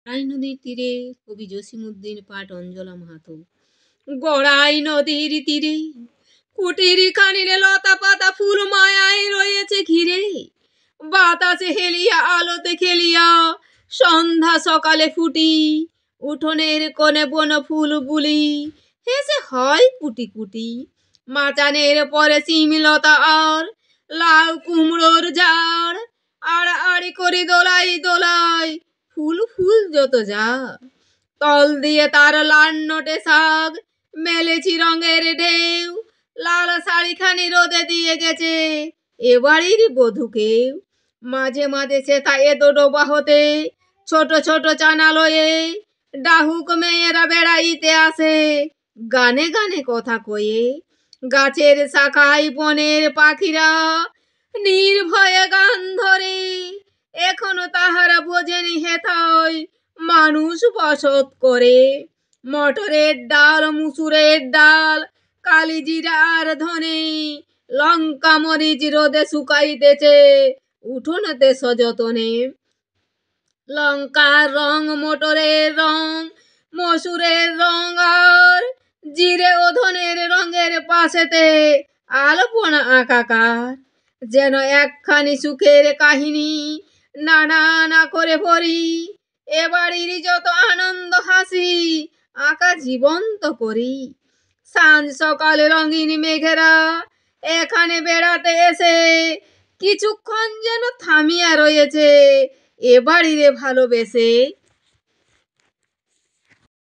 গড়াই নদীর তীরে কবি জসিমউদ্দিন পাট অঞ্জলা মাহাতো। গড়াই নদীর তীরে কুটির খানিরে লতা পাতা ফুল মায়ায় রয়েছে ঘিরে, বাতাসে হেলিয়া আলোতে খেলিয়া সন্ধ্যা সকালে ফুটি, উঠোনের কোণে বন ফুল বুলি হেসে হয় কুটি কুটি। মাচানের পরে শিমলতা আর লাউ কুমড়োর ঝাড়, আড়াআড়ি করে দোলাই দোলাই ফুল ফুল যত যা। তল দিয়ে তার লান্নটে শাক মেলেছি রঙের ঢেউ, লাল শাড়িখানি রোদে দিয়ে গেছে এ বাড়ির বধূকেও। মাঝে মাঝে সে তায়ে ডোবা হতে ছোট ছোট চানা লয়ে ডাহুক মেয়েরা বেড়াইতে আসে গানে গানে কথা কয়ে। গাছের শাখায় বনের পাখিরা নির্ভয়ে গান ধরে, এখনো তাহারা বোঝেনি হেথায় মানুষ বসত করে। মটরের ডাল মুসুরের ডাল কালিজিরা আর ধনে, লঙ্কা মরিচ রোদে শুকাইতেছে উঠোনেতে সযতনে। লঙ্কার রং মটরের রং মসুরের রং আর জিরে ও ধনের রঙের পাশেতে আলপনা আঁকাকার, যেন একখানি সুখের কাহিনী নানা না করে পড়ি। এ বাড়ির যত আনন্দ হাসি আঁকা জীবন্ত করি। সাঁঝ সকালে রঙিন মেঘেরা এখানে বেড়াতে এসে কিছুক্ষণ যেন থামিয়া রয়েছে এ বাড়িরে ভালোবেসে।